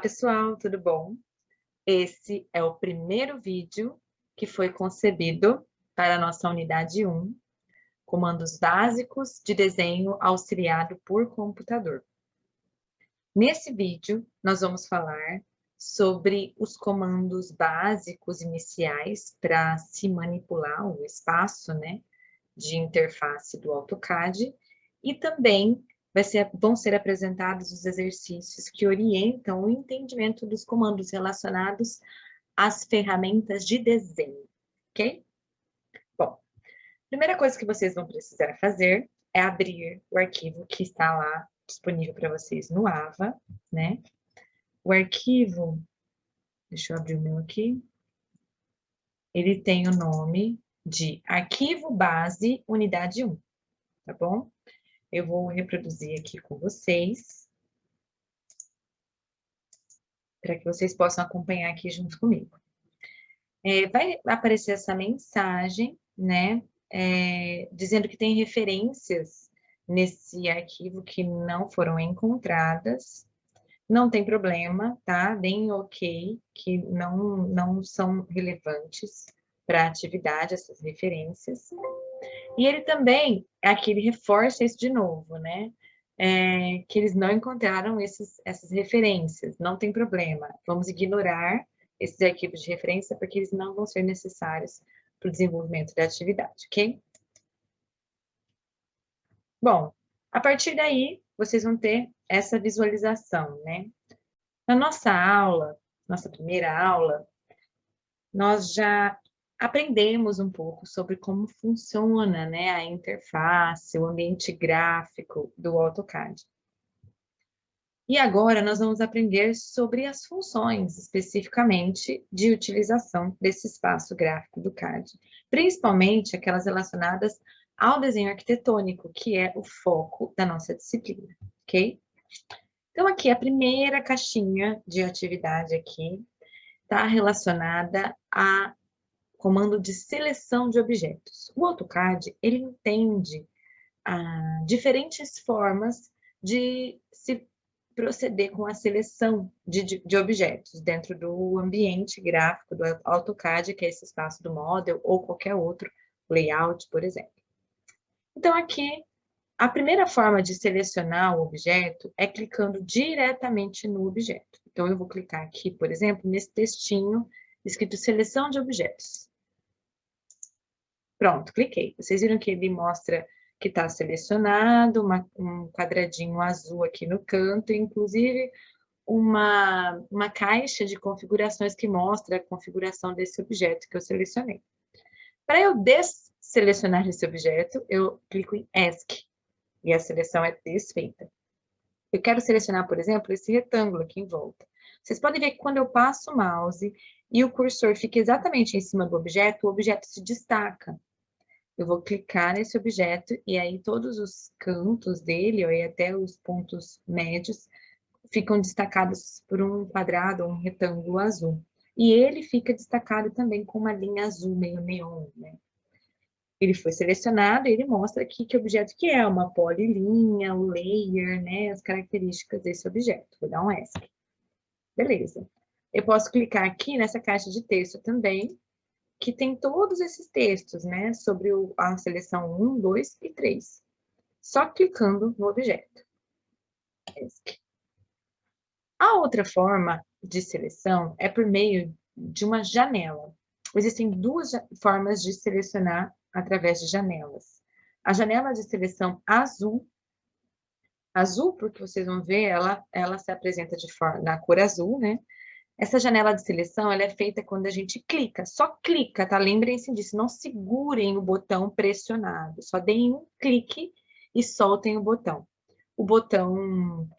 pessoal, tudo bom? Esse é o primeiro vídeo que foi concebido para a nossa unidade 1, comandos básicos de desenho auxiliado por computador. Nesse vídeo, nós vamos falar sobre os comandos básicos iniciais para se manipular o espaço, de interface do AutoCAD e também vão ser apresentados os exercícios que orientam o entendimento dos comandos relacionados às ferramentas de desenho, ok? Bom, a primeira coisa que vocês vão precisar fazer é abrir o arquivo que está lá disponível para vocês no AVA, né? O arquivo, deixa eu abrir o meu aqui, ele tem o nome de Arquivo Base Unidade 1, tá bom? Eu vou reproduzir aqui com vocês, para que vocês possam acompanhar aqui junto comigo. Vai aparecer essa mensagem, dizendo que tem referências nesse arquivo que não foram encontradas. Não tem problema, tá? Deem ok, que não são relevantes para a atividade, essas referências. E ele também, aqui ele reforça isso de novo, que eles não encontraram essas referências, não tem problema. Vamos ignorar esses arquivos de referência, porque eles não vão ser necessários para o desenvolvimento da atividade, ok? Bom, a partir daí, vocês vão ter essa visualização, Na nossa aula, nossa primeira aula, nós já aprendemos um pouco sobre como funciona, a interface, o ambiente gráfico do AutoCAD. E agora nós vamos aprender sobre as funções, especificamente, de utilização desse espaço gráfico do CAD, principalmente aquelas relacionadas ao desenho arquitetônico, que é o foco da nossa disciplina, ok? Então, aqui, a primeira caixinha de atividade aqui está relacionada a comando de seleção de objetos. O AutoCAD, ele entende diferentes formas de se proceder com a seleção de objetos dentro do ambiente gráfico do AutoCAD, que é esse espaço do Model, ou qualquer outro layout, por exemplo. Então, aqui, a primeira forma de selecionar o objeto é clicando diretamente no objeto. Então, eu vou clicar aqui, por exemplo, nesse textinho escrito Seleção de Objetos. Pronto, cliquei. Vocês viram que ele mostra que está selecionado, um quadradinho azul aqui no canto, inclusive uma caixa de configurações que mostra a configuração desse objeto que eu selecionei. Para eu desselecionar esse objeto, eu clico em ESC, e a seleção é desfeita. Eu quero selecionar, por exemplo, esse retângulo aqui em volta. Vocês podem ver que quando eu passo o mouse e o cursor fica exatamente em cima do objeto, o objeto se destaca. Eu vou clicar nesse objeto e aí todos os cantos dele, e até os pontos médios, ficam destacados por um quadrado ou um retângulo azul. E ele fica destacado também com uma linha azul meio neon, Ele foi selecionado e ele mostra aqui que objeto que é, uma polilinha, o layer, as características desse objeto. Vou dar um ESC. Beleza. Eu posso clicar aqui nessa caixa de texto também, que tem todos esses textos, sobre a seleção 1, 2 e 3. Só clicando no objeto. ESC. A outra forma de seleção é por meio de uma janela. Existem duas formas de selecionar através de janelas. A janela de seleção azul porque vocês vão ver, ela se apresenta na cor azul, Essa janela de seleção, ela é feita quando a gente clica, só clica, tá? Lembrem-se disso, não segurem o botão pressionado, só deem um clique e soltem o botão. O botão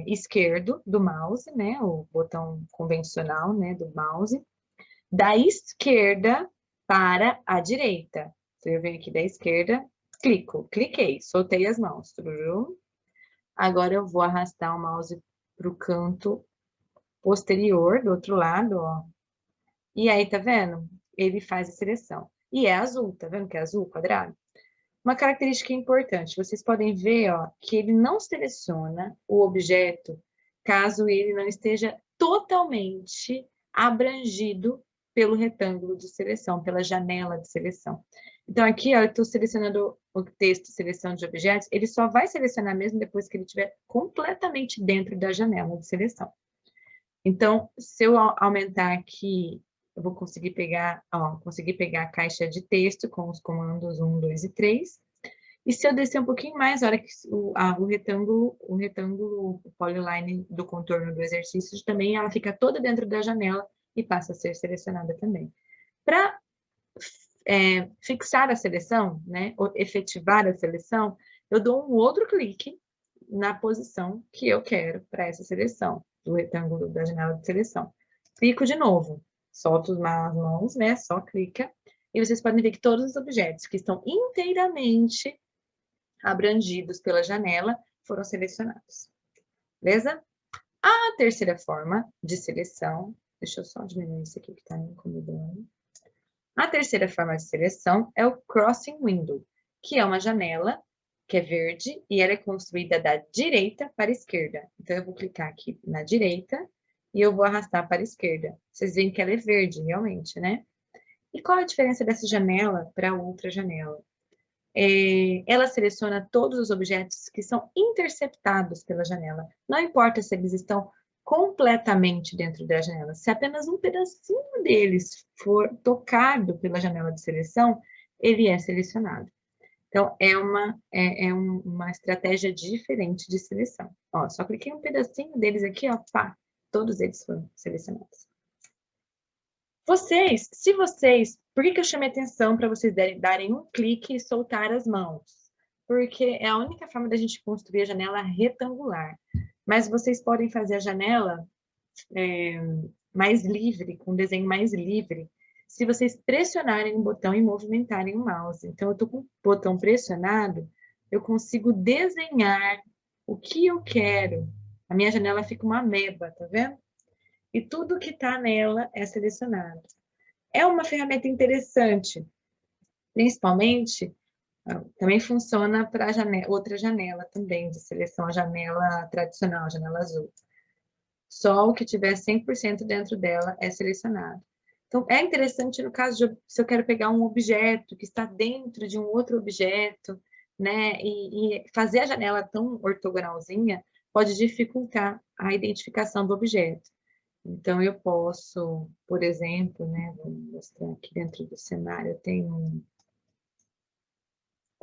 esquerdo do mouse, o botão convencional, do mouse, da esquerda para a direita. Então, eu venho aqui da esquerda, cliquei, soltei as mãos. Agora eu vou arrastar o mouse para o canto posterior, do outro lado, ó. E aí, tá vendo? Ele faz a seleção. E é azul, tá vendo que é azul quadrado? Uma característica importante, vocês podem ver, ó, que ele não seleciona o objeto caso ele não esteja totalmente abrangido pelo retângulo de seleção, pela janela de seleção. Então, aqui, ó, eu estou selecionando o texto seleção de objetos, ele só vai selecionar mesmo depois que ele estiver completamente dentro da janela de seleção. Então, se eu aumentar aqui, eu vou conseguir pegar, ó, a caixa de texto com os comandos 1, 2 e 3. E se eu descer um pouquinho mais, a hora que o retângulo, o polyline do contorno do exercício, também ela fica toda dentro da janela e passa a ser selecionada também. Para fixar a seleção, né, ou efetivar a seleção, eu dou um outro clique na posição que eu quero para essa seleção, do retângulo da janela de seleção. Clico de novo, solto as mãos, né, só clica, e vocês podem ver que todos os objetos que estão inteiramente abrangidos pela janela foram selecionados. Beleza? A terceira forma de seleção, deixa eu só diminuir isso aqui que está me incomodando. A terceira forma de seleção é o Crossing Window, que é uma janela que é verde e ela é construída da direita para a esquerda. Então, eu vou clicar aqui na direita e eu vou arrastar para a esquerda. Vocês veem que ela é verde, realmente, né? E qual a diferença dessa janela para a outra janela? Ela seleciona todos os objetos que são interceptados pela janela. Não importa se eles estão completamente dentro da janela. Se apenas um pedacinho deles for tocado pela janela de seleção, ele é selecionado. Então, é uma estratégia diferente de seleção. Ó, só cliquei um pedacinho deles aqui, ó, pá, todos eles foram selecionados. Por que eu chamei atenção para vocês darem um clique e soltar as mãos? Porque é a única forma da gente construir a janela retangular. Mas vocês podem fazer a janela mais livre, com um desenho mais livre, se vocês pressionarem o botão e movimentarem o mouse. Então, eu estou com o botão pressionado, eu consigo desenhar o que eu quero. A minha janela fica uma ameba, tá vendo? E tudo que está nela é selecionado. É uma ferramenta interessante, principalmente, também funciona para outra janela também, de seleção, a janela tradicional, a janela azul. Só o que tiver 100% dentro dela é selecionado. Então, é interessante no caso de se eu quero pegar um objeto que está dentro de um outro objeto, né, e fazer a janela tão ortogonalzinha pode dificultar a identificação do objeto. Então, eu posso, por exemplo, né, vou mostrar aqui dentro do cenário, eu tenho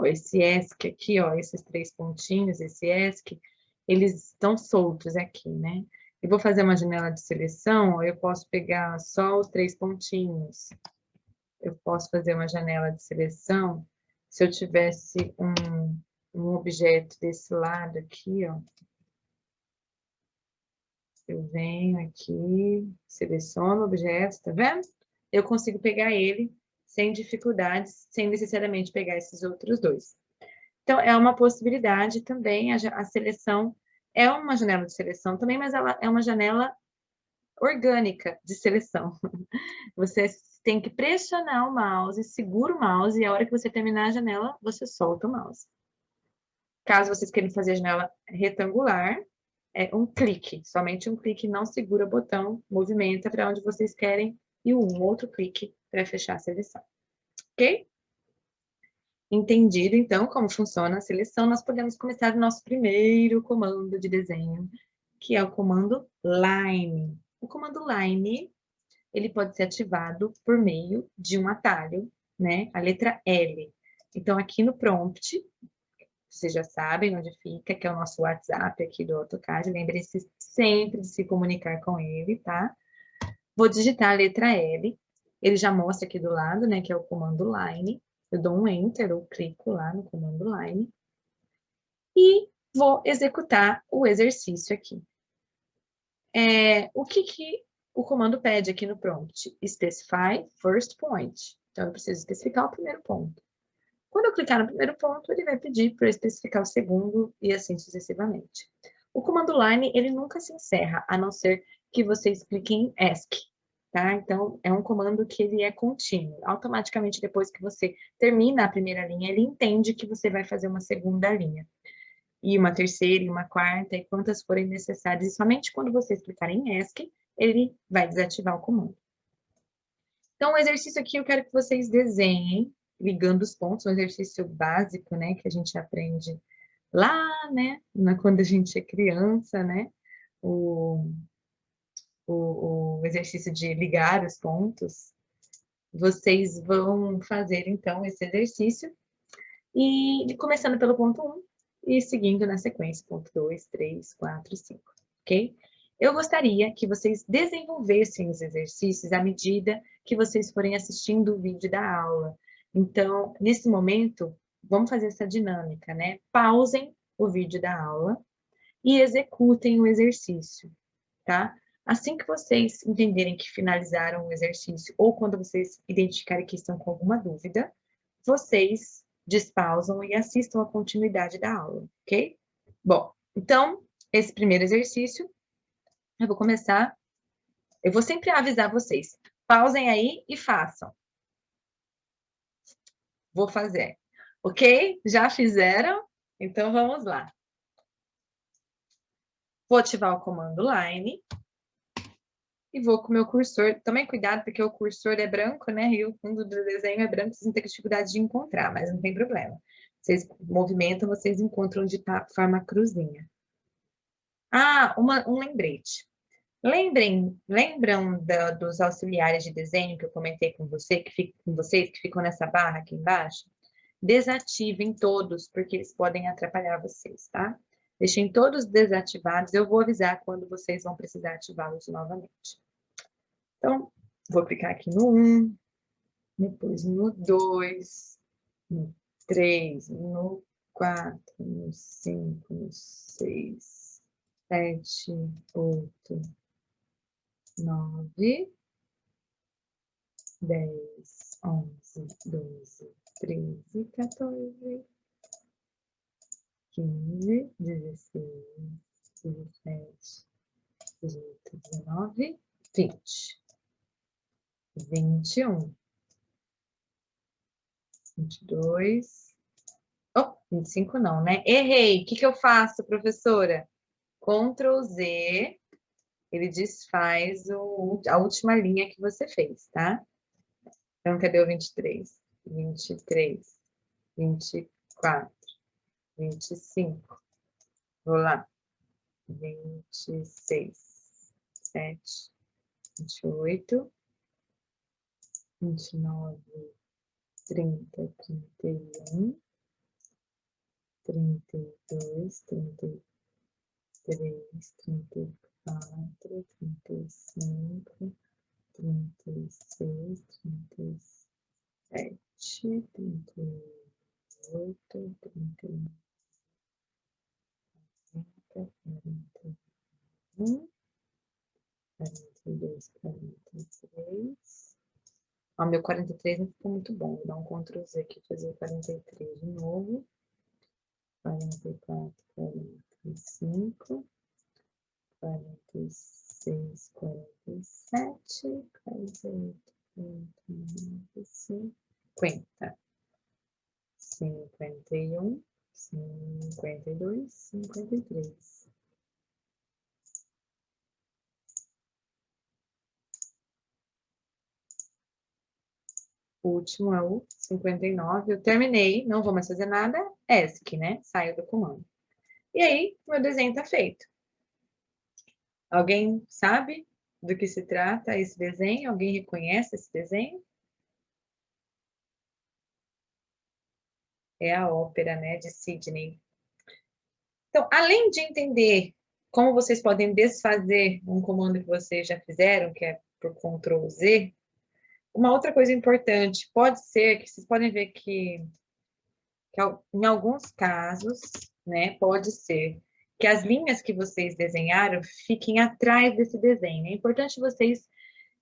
esse ESC aqui, ó, esses 3 pontinhos, esse ESC, eles estão soltos aqui, né? Eu vou fazer uma janela de seleção, eu posso pegar só os 3 pontinhos. Eu posso fazer uma janela de seleção, se eu tivesse um objeto desse lado aqui, ó. Eu venho aqui, seleciono o objeto, tá vendo? Eu consigo pegar ele sem dificuldades, sem necessariamente pegar esses outros dois. Então, é uma possibilidade também, a seleção é uma janela de seleção também, mas ela é uma janela orgânica de seleção. Você tem que pressionar o mouse, segura o mouse, e a hora que você terminar a janela, você solta o mouse. Caso vocês queiram fazer a janela retangular, é um clique, somente um clique, não segura o botão, movimenta para onde vocês querem, e um outro clique para fechar a seleção. Ok? Entendido, então, como funciona a seleção, nós podemos começar o nosso primeiro comando de desenho, que é o comando line. O comando line, ele pode ser ativado por meio de um atalho, né? A letra L. Então, aqui no prompt, vocês já sabem onde fica, que é o nosso WhatsApp aqui do AutoCAD. Lembrem-se sempre de se comunicar com ele, tá? Vou digitar a letra L. Ele já mostra aqui do lado, né, que é o comando line. Eu dou um Enter, eu clico lá no comando line. E vou executar o exercício aqui. O que o comando pede aqui no prompt? Specify first point. Então, eu preciso especificar o primeiro ponto. Quando eu clicar no primeiro ponto, ele vai pedir para eu especificar o segundo e assim sucessivamente. O comando line, ele nunca se encerra, a não ser que vocês cliquem em ESC, tá? Então, é um comando que ele é contínuo. Automaticamente, depois que você termina a primeira linha, ele entende que você vai fazer uma segunda linha. E uma terceira, e uma quarta, e quantas forem necessárias. E somente quando vocês clicarem em ESC, ele vai desativar o comando. Então, o exercício aqui eu quero que vocês desenhem, ligando os pontos, um exercício básico, né, que a gente aprende lá, né, quando a gente é criança, né, o, o exercício de ligar os pontos. Vocês vão fazer, então, esse exercício, e começando pelo ponto 1, e seguindo na sequência, ponto 2, 3, 4 e 5, ok? Eu gostaria que vocês desenvolvessem os exercícios à medida que vocês forem assistindo o vídeo da aula. Então, nesse momento, vamos fazer essa dinâmica, né? Pausem o vídeo da aula e executem o exercício, tá? Assim que vocês entenderem que finalizaram o exercício ou quando vocês identificarem que estão com alguma dúvida, vocês despausam e assistam a continuidade da aula, ok? Bom, então, esse primeiro exercício, eu vou começar, eu vou sempre avisar vocês, pausem aí e façam. Vou fazer, ok? Já fizeram? Então, vamos lá. Vou ativar o comando Line e vou com o meu cursor. Tomem cuidado, porque o cursor é branco, né? E o fundo do desenho é branco, vocês vão ter dificuldade de encontrar, mas não tem problema. Vocês movimentam, vocês encontram onde está a forma cruzinha. Ah, um lembrete. Lembram dos auxiliares de desenho que eu comentei com vocês, que ficam nessa barra aqui embaixo? Desativem todos, porque eles podem atrapalhar vocês, tá? Deixem todos desativados, eu vou avisar quando vocês vão precisar ativá-los novamente. Então, vou clicar aqui no 1, depois no 2, no 3, no 4, no 5, no 6, 7, 8, 9, 10, 11, 12, 13, 14, 15, 16, 17, 18, 19, 20, 21, 22, oh, 25 não, né? Errei. O que eu faço, professora? Ctrl Z, ele desfaz a última linha que você fez, tá? Então, cadê o 23? 23, 24, 25. Vou lá. 26, 7, 28, 29, 30, 31, 32, 33, 34, 35, 36, 37, 38, 39, 41, 42, 43. Ó, meu 43 não ficou muito bom. Vou dar um Ctrl Z aqui, fazer o 43 de novo. 44, 45, 46, 47, 48, 49, 50, 51, 52, 53. O último é o 59. Eu terminei, não vou mais fazer nada. ESC, né? Saio do comando. E aí, meu desenho está feito. Alguém sabe do que se trata esse desenho? Alguém reconhece esse desenho? É a ópera, né, de Sydney. Então, além de entender como vocês podem desfazer um comando que vocês já fizeram, que é por Ctrl Z, uma outra coisa importante pode ser que vocês podem ver que em alguns casos, né, pode ser que as linhas que vocês desenharam fiquem atrás desse desenho. É importante vocês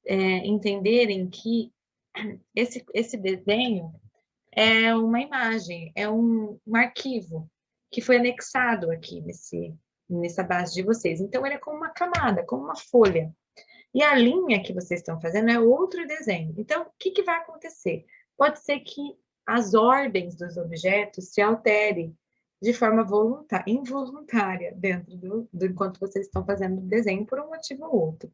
entenderem que esse desenho é uma imagem, é um arquivo que foi anexado aqui nessa base de vocês. Então, ele é como uma camada, como uma folha. E a linha que vocês estão fazendo é outro desenho. Então, o que vai acontecer? Pode ser que as ordens dos objetos se alterem de forma involuntária dentro enquanto vocês estão fazendo o desenho por um motivo ou outro.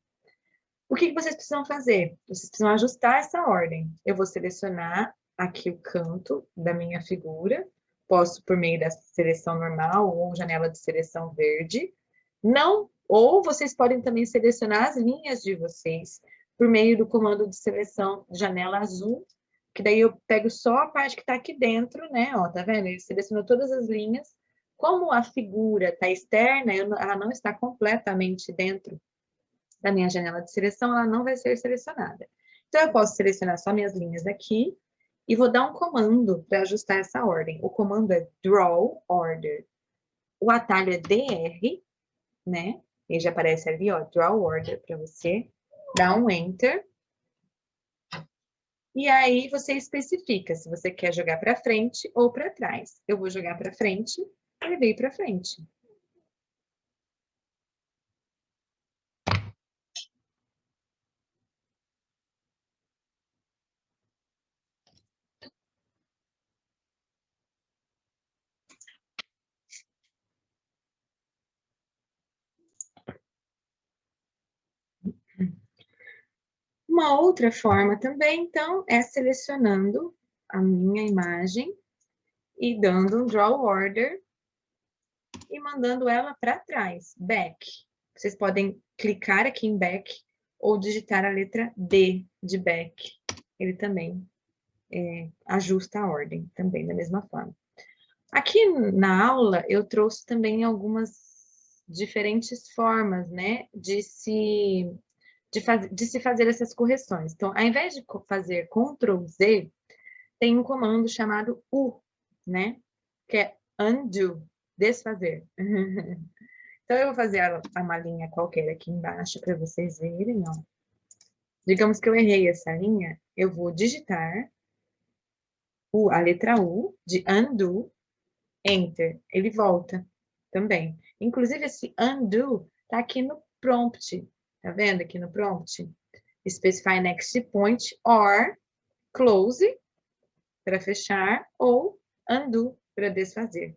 O que vocês precisam fazer? Vocês precisam ajustar essa ordem. Eu vou selecionar aqui o canto da minha figura, posso por meio da seleção normal ou janela de seleção verde. Não, ou vocês podem também selecionar as linhas de vocês por meio do comando de seleção de janela azul, que daí eu pego só a parte que está aqui dentro, né? Ó, tá vendo? Ele selecionou todas as linhas. Como a figura está externa, ela não está completamente dentro da minha janela de seleção, ela não vai ser selecionada. Então, eu posso selecionar só minhas linhas aqui e vou dar um comando para ajustar essa ordem. O comando é Draw Order. O atalho é DR, né? Ele já aparece ali, ó, Draw Order para você. Dá um Enter. E aí você especifica se você quer jogar para frente ou para trás. Eu vou jogar para frente, ele veio para frente. Uma outra forma também, então, é selecionando a minha imagem e dando um Draw Order e mandando ela para trás, Back. Vocês podem clicar aqui em Back ou digitar a letra D de Back. Ele também ajusta a ordem, também da mesma forma. Aqui na aula, eu trouxe também algumas diferentes formas, né, de se fazer essas correções. Então, ao invés de fazer Ctrl Z, tem um comando chamado U, né, que é undo, desfazer. Então, eu vou fazer uma linha qualquer aqui embaixo para vocês verem, ó. Digamos que eu errei essa linha, eu vou digitar a letra U de undo, Enter, ele volta também. Inclusive, esse undo tá aqui no prompt, tá vendo aqui no prompt? Specify next point or close para fechar ou undo para desfazer.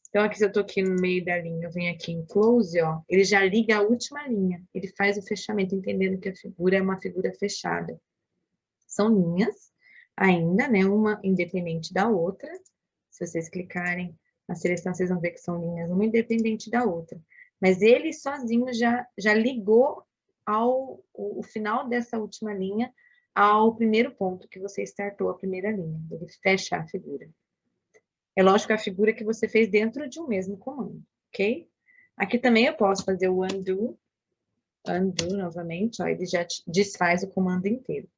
Então, aqui se eu tô aqui no meio da linha, eu venho aqui em close, ó, ele já liga a última linha, ele faz o fechamento, entendendo que a figura é uma figura fechada. São linhas ainda, né, uma independente da outra. Se vocês clicarem na seleção, vocês vão ver que são linhas uma independente da outra. Mas ele sozinho já ligou o final dessa última linha ao primeiro ponto que você startou a primeira linha. Ele fecha a figura. É lógico a figura que você fez dentro de um mesmo comando, ok? Aqui também eu posso fazer o undo novamente, ó, ele já desfaz o comando inteiro.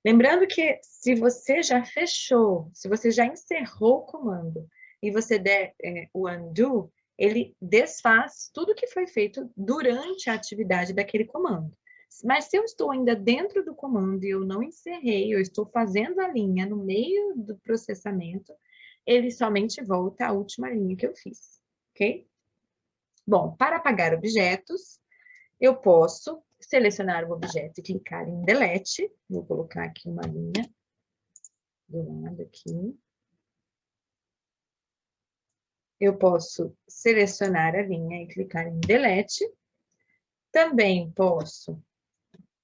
Lembrando que se você já fechou, se você já encerrou o comando e você der o undo, ele desfaz tudo que foi feito durante a atividade daquele comando. Mas se eu estou ainda dentro do comando e eu não encerrei, eu estou fazendo a linha no meio do processamento, ele somente volta à última linha que eu fiz, ok? Bom, para apagar objetos, eu posso selecionar o objeto e clicar em Delete. Vou colocar aqui uma linha do lado aqui. Eu posso selecionar a linha e clicar em Delete. Também posso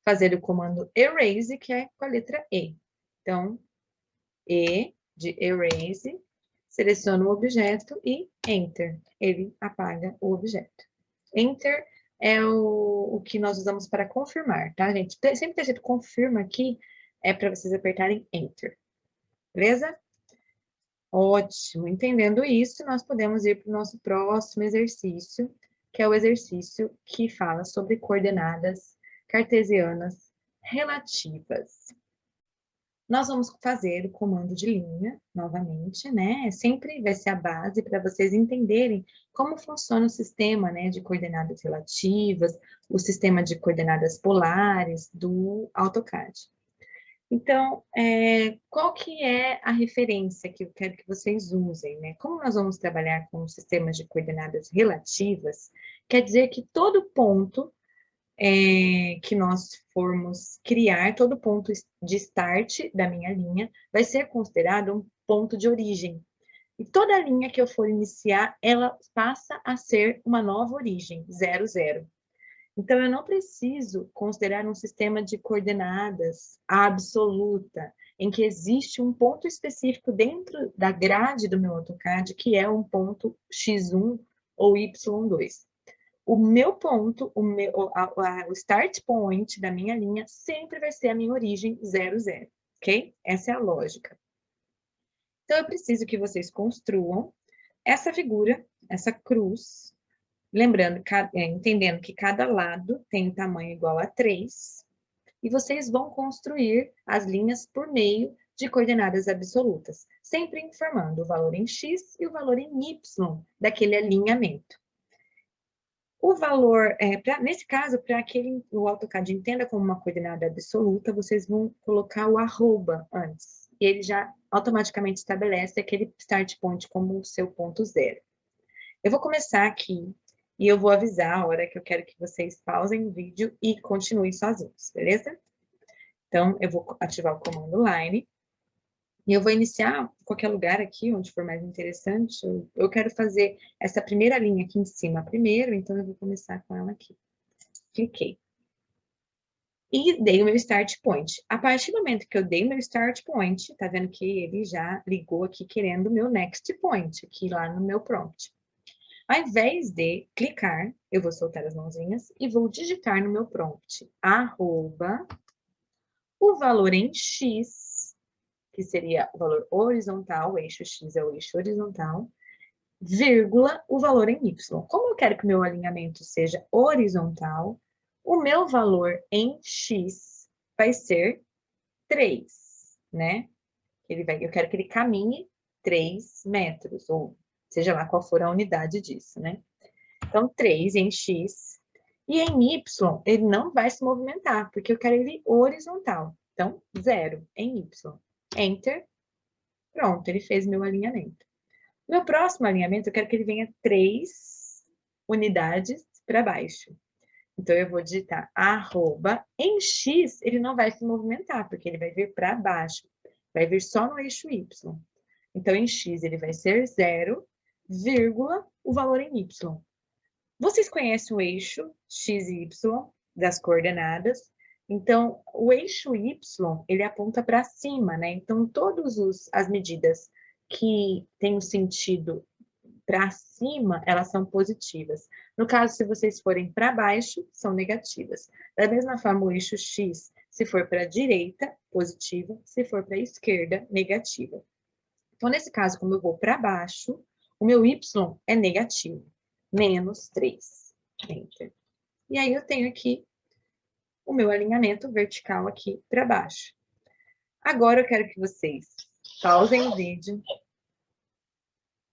fazer o comando Erase, que é com a letra E. Então, E de Erase, seleciono o objeto e Enter. Ele apaga o objeto. Enter é o que nós usamos para confirmar, tá, gente? Sempre tem escrito confirma aqui, é para vocês apertarem Enter. Beleza? Ótimo. Entendendo isso, nós podemos ir para o nosso próximo exercício, que é o exercício que fala sobre coordenadas cartesianas relativas. Nós vamos fazer o comando de linha, novamente, né? Sempre vai ser a base para vocês entenderem como funciona o sistema, né, de coordenadas relativas, o sistema de coordenadas polares do AutoCAD. Então, qual que é a referência que eu quero que vocês usem, né? Como nós vamos trabalhar com sistemas de coordenadas relativas, quer dizer que todo ponto que nós formos criar, todo ponto de start da minha linha vai ser considerado um ponto de origem. E toda linha que eu for iniciar, ela passa a ser uma nova origem, 0, 0. Então, eu não preciso considerar um sistema de coordenadas absoluta, em que existe um ponto específico dentro da grade do meu AutoCAD, que é um ponto X1 ou Y2. O meu ponto, o start point da minha linha sempre vai ser a minha origem 0, 0, ok? Essa é a lógica. Então, eu preciso que vocês construam essa figura, essa cruz, lembrando, entendendo que cada lado tem um tamanho igual a 3, e vocês vão construir as linhas por meio de coordenadas absolutas, sempre informando o valor em x e o valor em y daquele alinhamento. O valor, nesse caso, para que o AutoCAD entenda como uma coordenada absoluta, vocês vão colocar o arroba antes, e ele já automaticamente estabelece aquele start point como o seu ponto zero. Eu vou começar aqui e eu vou avisar a hora que eu quero que vocês pausem o vídeo e continuem sozinhos, beleza? Então, eu vou ativar o comando line e eu vou iniciar qualquer lugar aqui, onde for mais interessante. Eu quero fazer essa primeira linha aqui em cima primeiro, então eu vou começar com ela aqui. Cliquei. E dei o meu start point. A partir do momento que eu dei o meu start point, tá vendo que ele já ligou aqui querendo o meu next point, aqui lá no meu prompt. Ao invés de clicar, eu vou soltar as mãozinhas e vou digitar no meu prompt arroba o valor em x, que seria o valor horizontal, o eixo x é o eixo horizontal, vírgula, o valor em y. Como eu quero que o meu alinhamento seja horizontal, o meu valor em x vai ser 3, né? Eu quero que ele caminhe 3 metros, ou seja lá qual for a unidade disso, né? Então, 3 em x. E em y, ele não vai se movimentar, porque eu quero ele horizontal. Então, 0 em y. Enter. Pronto, ele fez meu alinhamento. Meu próximo alinhamento, eu quero que ele venha 3 unidades para baixo. Então, eu vou digitar arroba. Em x, ele não vai se movimentar, porque ele vai vir para baixo. Vai vir só no eixo y. Então, em x, ele vai ser 0, vírgula, o valor em y. Vocês conhecem o eixo x e y das coordenadas? Então, o eixo y, ele aponta para cima, né? Então, todas as medidas que têm o sentido para cima, elas são positivas. No caso, se vocês forem para baixo, são negativas. Da mesma forma, o eixo x, se for para a direita, positiva, se for para a esquerda, negativa. Então, nesse caso, como eu vou para baixo, o meu y é negativo, menos 3. Enter. E aí, eu tenho aqui o meu alinhamento vertical aqui para baixo. Agora, eu quero que vocês pausem o vídeo.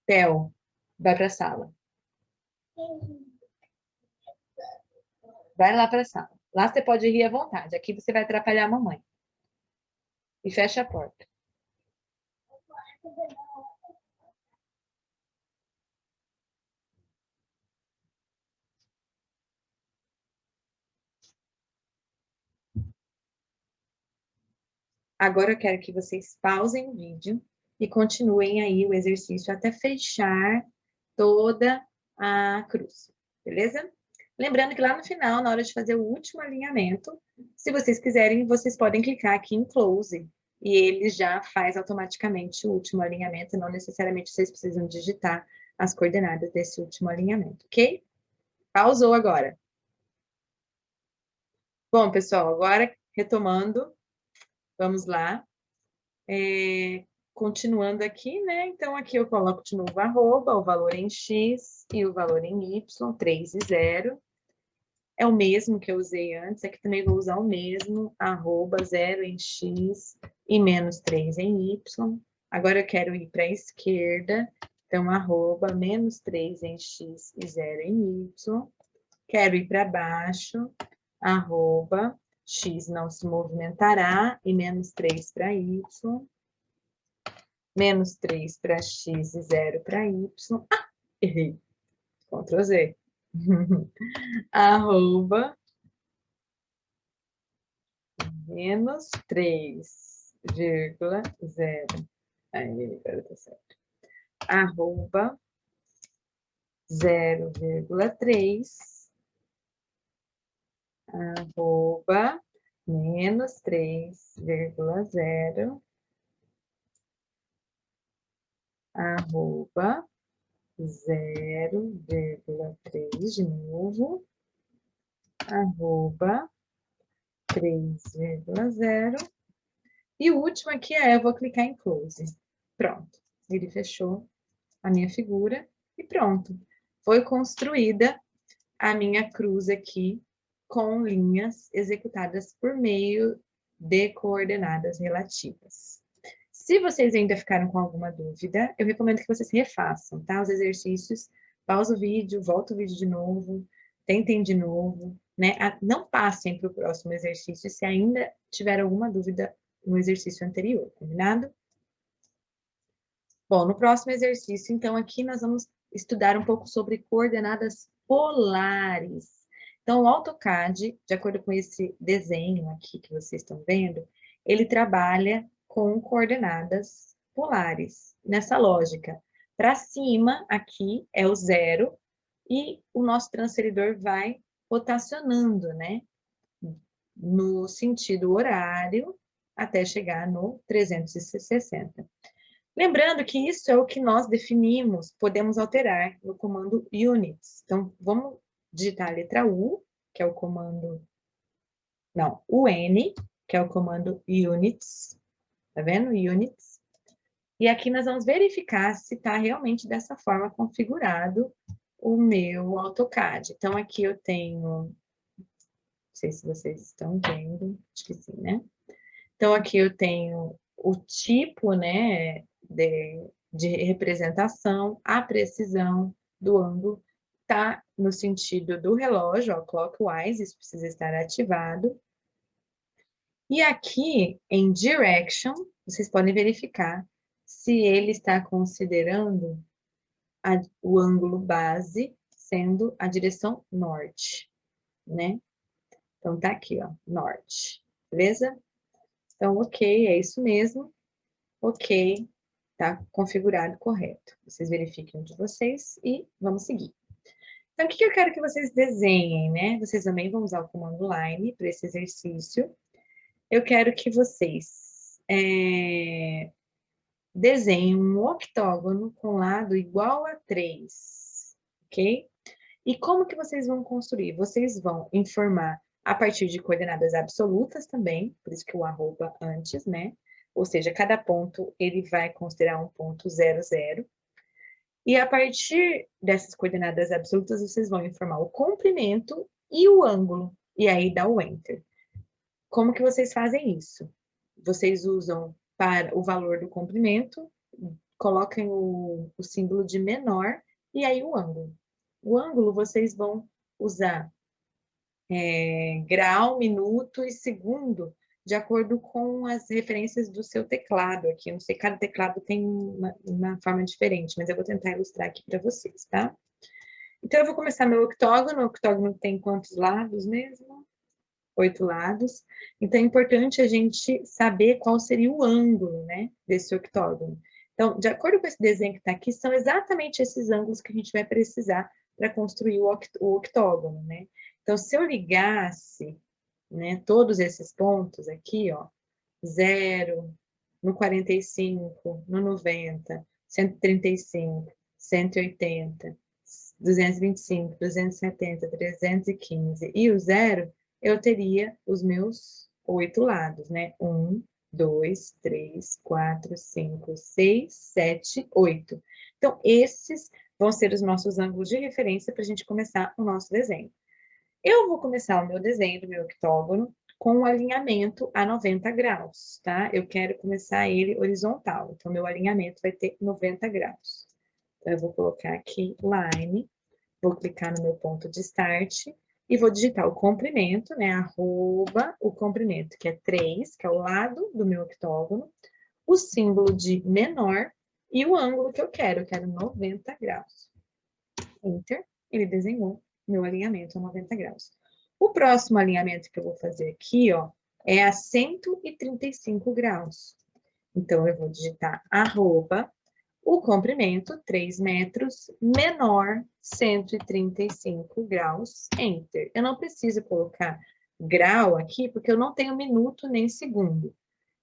Theo, vai para a sala. Vai lá para a sala. Lá você pode rir à vontade. Aqui você vai atrapalhar a mamãe. E fecha a porta. Agora eu quero que vocês pausem o vídeo e continuem aí o exercício até fechar toda a cruz, beleza? Lembrando que lá no final, na hora de fazer o último alinhamento, se vocês quiserem, vocês podem clicar aqui em Close e ele já faz automaticamente o último alinhamento, não necessariamente vocês precisam digitar as coordenadas desse último alinhamento, ok? Pausou agora. Bom, pessoal, agora retomando, vamos lá. Continuando aqui, né? Então, aqui eu coloco de novo arroba, o valor em x e o valor em y, 3 e 0. É o mesmo que eu usei antes, aqui também vou usar o mesmo, arroba 0 em x e menos 3 em y. Agora eu quero ir para a esquerda, então arroba menos 3 em x e 0 em y. Quero ir para baixo, arroba x não se movimentará e menos 3 para y. Menos 3 para x e 0 para y. Ah, errei. Ctrl Z. Arroba menos 3,0. Aí, agora tá certo. Arroba 0,3 arroba, menos 3,0, arroba, 0,3 de novo, arroba, 3,0. E o último aqui eu vou clicar em close. Pronto, ele fechou a minha figura e pronto. Foi construída a minha cruz aqui com linhas executadas por meio de coordenadas relativas. Se vocês ainda ficaram com alguma dúvida, eu recomendo que vocês refaçam, tá? Os exercícios, pausa o vídeo, volta o vídeo de novo, tentem de novo, né? Não passem para o próximo exercício se ainda tiver alguma dúvida no exercício anterior, combinado? Bom, no próximo exercício, então, aqui nós vamos estudar um pouco sobre coordenadas polares. Então, o AutoCAD, de acordo com esse desenho aqui que vocês estão vendo, ele trabalha com coordenadas polares, nessa lógica. Para cima, aqui, é o 0, e o nosso transferidor vai rotacionando, né? No sentido horário, até chegar no 360. Lembrando que isso é o que nós definimos, podemos alterar no comando units. Então, vamos digitar a letra U, que é o comando... Não, UN, que é o comando units. Tá vendo? Units. E aqui nós vamos verificar se está realmente dessa forma configurado o meu AutoCAD. Então, aqui eu tenho... Não sei se vocês estão vendo, acho que sim, né? Então, aqui eu tenho o tipo, né, de representação, a precisão do ângulo, tá no sentido do relógio, ó, clockwise, isso precisa estar ativado. E aqui, em direction, vocês podem verificar se ele está considerando o ângulo base sendo a direção norte, né? Então, tá aqui, ó, norte, beleza? Então, ok, é isso mesmo. Ok, tá configurado correto. Vocês verifiquem o de vocês e vamos seguir. Então, o que eu quero que vocês desenhem, né? Vocês também vão usar o comando line para esse exercício. Eu quero que vocês desenhem um octógono com lado igual a 3, ok? E como que vocês vão construir? Vocês vão informar a partir de coordenadas absolutas também, por isso que o arroba antes, né? Ou seja, cada ponto ele vai considerar um ponto 00. E a partir dessas coordenadas absolutas, vocês vão informar o comprimento e o ângulo. E aí dá o Enter. Como que vocês fazem isso? Vocês usam para o valor do comprimento, coloquem o símbolo de menor e aí o ângulo. O ângulo vocês vão usar grau, minuto e segundo, de acordo com as referências do seu teclado aqui. Eu não sei, cada teclado tem uma forma diferente, mas eu vou tentar ilustrar aqui para vocês, tá? Então, eu vou começar meu octógono. O octógono tem quantos lados mesmo? 8 lados. Então, é importante a gente saber qual seria o ângulo, né, desse octógono. Então, de acordo com esse desenho que está aqui, são exatamente esses ângulos que a gente vai precisar para construir o octógono, né? Então, se eu ligasse, né, todos esses pontos aqui, ó, 0, no 45, no 90, 135, 180, 225, 270, 315 e o 0, eu teria os meus 8 lados, né? 1, 2, 3, 4, 5, 6, 7, 8. Então, esses vão ser os nossos ângulos de referência para a gente começar o nosso desenho. Eu vou começar o meu desenho do meu octógono com um alinhamento a 90 graus, tá? Eu quero começar ele horizontal, então meu alinhamento vai ter 90 graus. Então, eu vou colocar aqui line, vou clicar no meu ponto de start e vou digitar o comprimento, né? Arroba o comprimento, que é 3, que é o lado do meu octógono, o símbolo de menor e o ângulo que eu quero 90 graus. Enter, ele desenhou meu alinhamento a 90 graus. O próximo alinhamento que eu vou fazer aqui, ó, é a 135 graus. Então, eu vou digitar arroba, o comprimento, 3 metros, menor 135 graus, Enter. Eu não preciso colocar grau aqui, porque eu não tenho minuto nem segundo.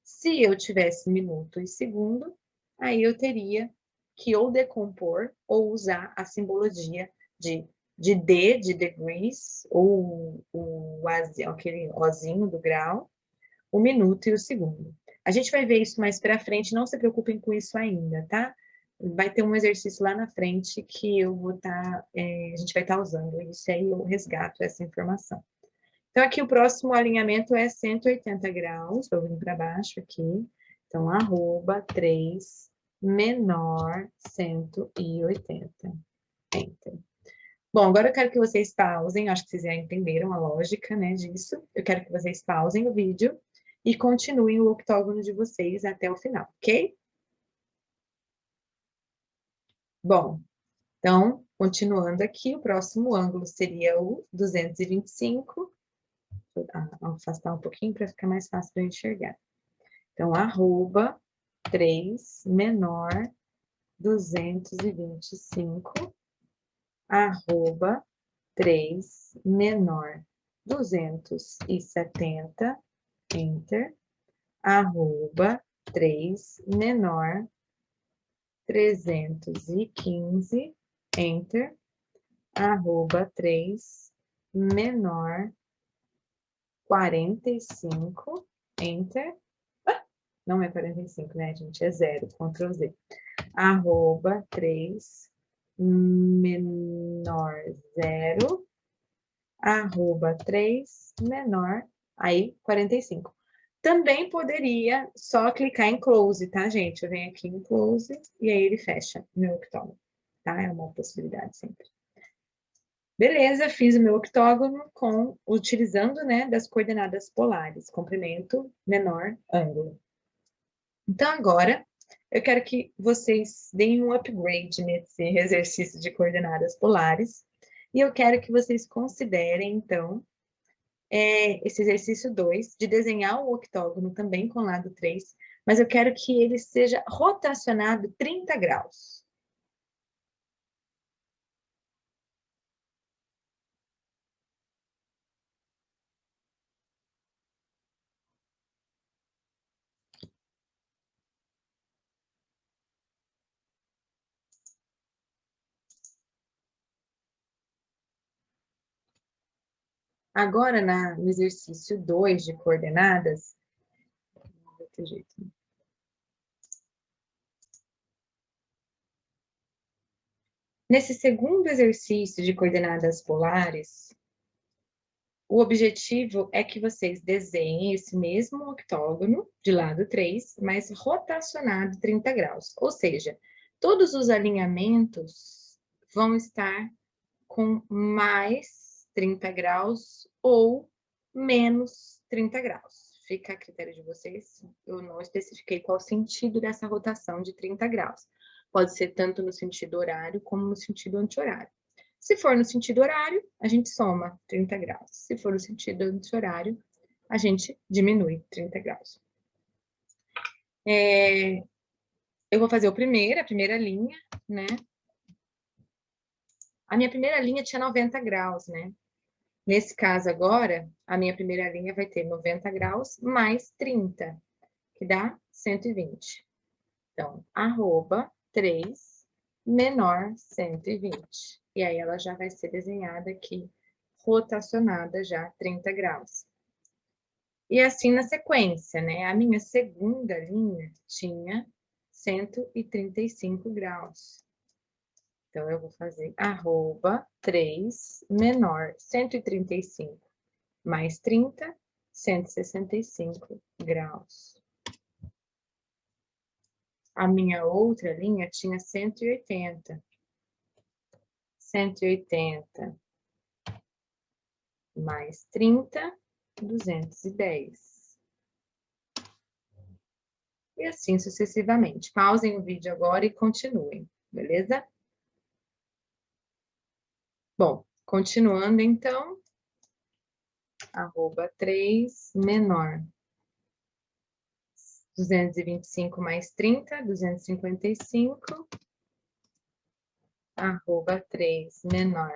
Se eu tivesse minuto e segundo, aí eu teria que ou decompor ou usar a simbologia de D, de degrees, ou aquele Ozinho do grau, o minuto e o segundo. A gente vai ver isso mais para frente, não se preocupem com isso ainda, tá? Vai ter um exercício lá na frente que eu vou estar, a gente vai estar usando isso, e aí eu resgato essa informação. Então, aqui o próximo alinhamento é 180 graus, vou vir para baixo aqui. Então, arroba 3 menor 180. Enter. Bom, agora eu quero que vocês pausem, acho que vocês já entenderam a lógica, né, disso. Eu quero que vocês pausem o vídeo e continuem o octógono de vocês até o final, ok? Bom, então, continuando aqui, o próximo ângulo seria o 225. Vou afastar um pouquinho para ficar mais fácil para enxergar. Então, arroba 3 menor 225, arroba 3 menor 270, enter, arroba 3 menor 315, enter, arroba 3 menor 45, enter. Não é 45, né, gente? É 0, Ctrl Z. Arroba 3 menor 0, arroba 3 menor, aí 45. Também poderia só clicar em close, tá, gente? Eu venho aqui em close e aí ele fecha o meu octógono, tá? É uma possibilidade sempre. Beleza, fiz o meu octógono utilizando, né, das coordenadas polares, comprimento, menor, ângulo. Então, agora, eu quero que vocês deem um upgrade nesse exercício de coordenadas polares. E eu quero que vocês considerem, então, esse exercício 2, de desenhar o octógono também com lado 3, mas eu quero que ele seja rotacionado 30 graus. Agora, no exercício 2 de coordenadas, desse jeito. Nesse segundo exercício de coordenadas polares, o objetivo é que vocês desenhem esse mesmo octógono de lado 3, mas rotacionado 30 graus. Ou seja, todos os alinhamentos vão estar com mais 30 graus ou menos 30 graus. Fica a critério de vocês. Eu não especifiquei qual o sentido dessa rotação de 30 graus. Pode ser tanto no sentido horário como no sentido anti-horário. Se for no sentido horário, a gente soma 30 graus. Se for no sentido anti-horário, a gente diminui 30 graus. Eu vou fazer a primeira linha, né? A minha primeira linha tinha 90 graus, né? Nesse caso agora, a minha primeira linha vai ter 90 graus mais 30, que dá 120. Então, arroba 3 menor 120. E aí ela já vai ser desenhada aqui, rotacionada já 30 graus. E assim na sequência, né? A minha segunda linha tinha 135 graus. Então, eu vou fazer arroba 3 menor 135 mais 30, 165 graus. A minha outra linha tinha 180. 180 mais 30, 210. E assim sucessivamente. Pausem o vídeo agora e continuem, beleza? Bom, continuando então, arroba 3 menor 225 mais 30, 255, arroba 3 menor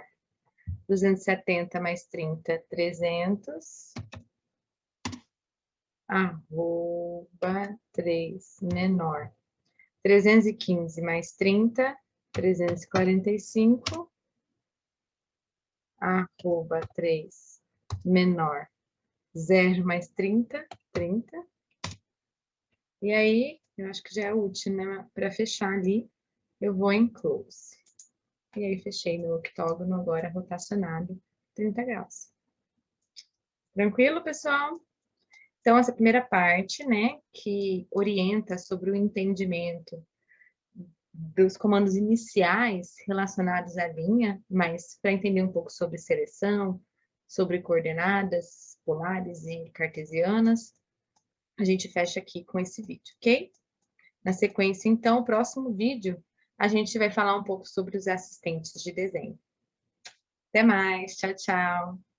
270 mais 30, 300, arroba 3 menor. 315 mais 30, 345, arroba 3 menor. 0 mais 30, 30. E aí, eu acho que já é útil, né? Para fechar ali, eu vou em close. E aí, fechei meu octógono agora rotacionado 30 graus. Tranquilo, pessoal? Então, essa primeira parte, né, que orienta sobre o entendimento dos comandos iniciais relacionados à linha, mas para entender um pouco sobre seleção, sobre coordenadas polares e cartesianas, a gente fecha aqui com esse vídeo, ok? Na sequência, então, o próximo vídeo, a gente vai falar um pouco sobre os assistentes de desenho. Até mais, tchau, tchau!